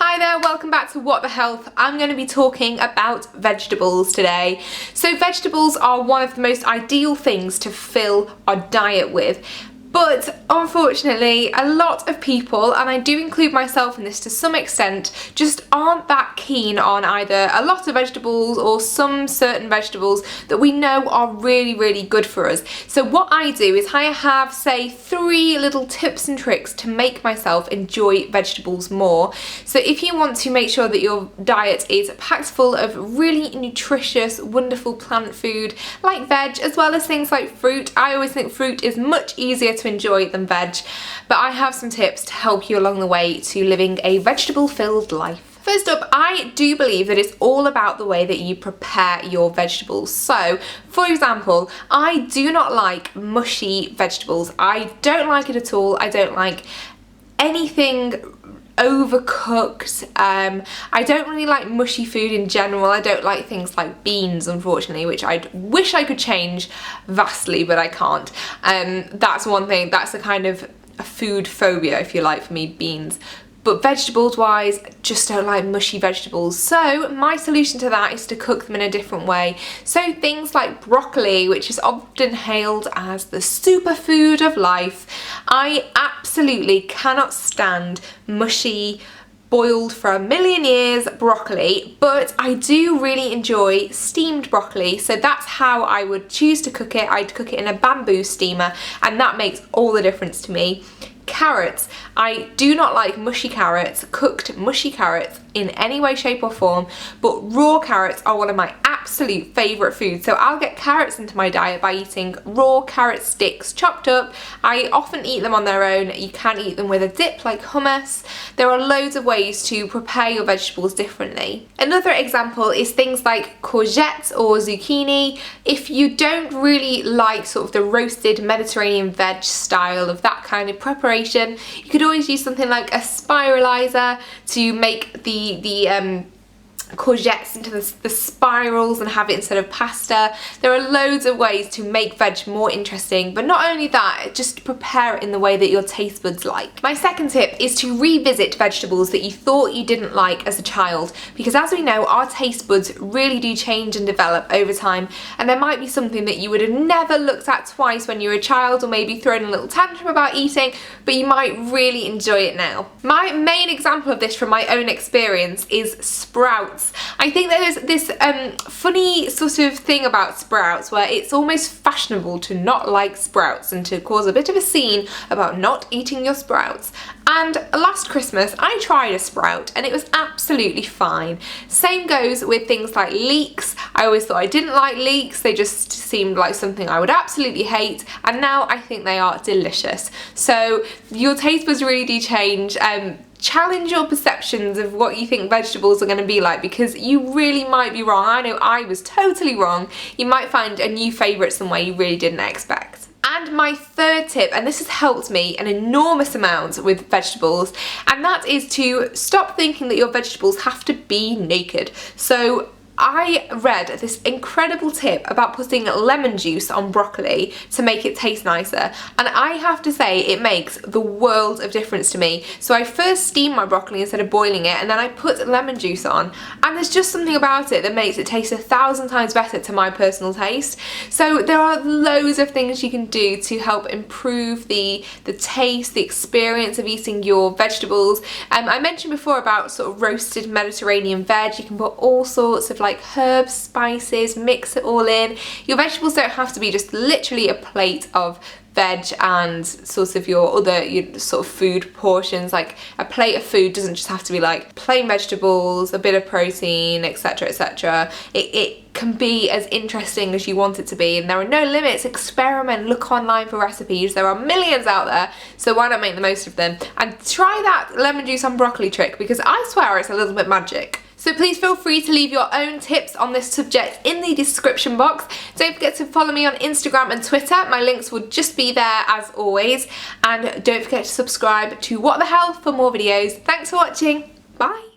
Hi there, welcome back to What the Health. I'm going to be talking about vegetables today. So vegetables are one of the most ideal things to fill our diet with. But unfortunately, a lot of people, and I do include myself in this to some extent, just aren't that keen on either a lot of vegetables or some certain vegetables that we know are really good for us. So what I do is I have, say, 3 little tips and tricks to make myself enjoy vegetables more. So if you want to make sure that your diet is packed full of really nutritious, wonderful plant food like veg, as well as things like fruit. I always think fruit is much easier to enjoy than veg, but I have some tips to help you along the way to living a vegetable-filled life. First up, I do believe that it's all about the way that you prepare your vegetables. So, for example, I do not like mushy vegetables. I don't like it at all. I don't like anything overcooked. I don't really like mushy food in general. I don't like things like beans, unfortunately, which I wish I could change vastly, but I can't. That's one thing, that's a kind of a food phobia, if you like, for me, beans. But vegetables wise, just don't like mushy vegetables. So my solution to that is to cook them in a different way. So things like broccoli, which is often hailed as the superfood of life. I absolutely cannot stand mushy, boiled for a million years broccoli, but I do really enjoy steamed broccoli, so that's how I would choose to cook it. I'd cook it in a bamboo steamer, and that makes all the difference to me. Carrots. I do not like mushy carrots, cooked mushy carrots in any way, shape or form, but raw carrots are one of my absolute favourite foods. So I'll get carrots into my diet by eating raw carrot sticks chopped up. I often eat them on their own. You can eat them with a dip like hummus. There are loads of ways to prepare your vegetables differently. Another example is things like courgettes or zucchini. If you don't really like sort of the roasted Mediterranean veg style of that kind of preparation, you could always use something like a spiralizer to make the courgettes into the spirals and have it instead of pasta. There are loads of ways to make veg more interesting, but not only that, just prepare it in the way that your taste buds like. My second tip is to revisit vegetables that you thought you didn't like as a child, because as we know, our taste buds really do change and develop over time, and there might be something that you would have never looked at twice when you were a child, or maybe thrown a little tantrum about eating, but you might really enjoy it now. My main example of this from my own experience is sprouts. I think there's this funny sort of thing about sprouts where it's almost fashionable to not like sprouts and to cause a bit of a scene about not eating your sprouts. And last Christmas I tried a sprout and it was absolutely fine. Same goes with things like leeks. I always thought I didn't like leeks, they just seemed like something I would absolutely hate, and now I think they are delicious. So your taste buds really do change. Challenge your perceptions of what you think vegetables are going to be like, because you really might be wrong. I know I was totally wrong. You might find a new favourite somewhere you really didn't expect. And my third tip, and this has helped me an enormous amount with vegetables, and that is to stop thinking that your vegetables have to be naked. So I read this incredible tip about putting lemon juice on broccoli to make it taste nicer, and I have to say it makes the world of difference to me. So I first steam my broccoli instead of boiling it, and then I put lemon juice on, and there's just something about it that makes it taste 1,000 times better to my personal taste. So there are loads of things you can do to help improve the taste, the experience of eating your vegetables. I mentioned before about sort of roasted Mediterranean veg. You can put all sorts of like herbs, spices, mix it all in. Your vegetables don't have to be just literally a plate of veg and sort of your other sort of food portions. Like a plate of food doesn't just have to be like plain vegetables, a bit of protein, etc, etc. It can be as interesting as you want it to be, and there are no limits. Experiment, look online for recipes. There are millions out there, so why not make the most of them? And try that lemon juice on broccoli trick, because I swear it's a little bit magic. So please feel free to leave your own tips on this subject in the description box. Don't forget to follow me on Instagram and Twitter. My links will just be there as always. And don't forget to subscribe to What the Health for more videos. Thanks for watching. Bye.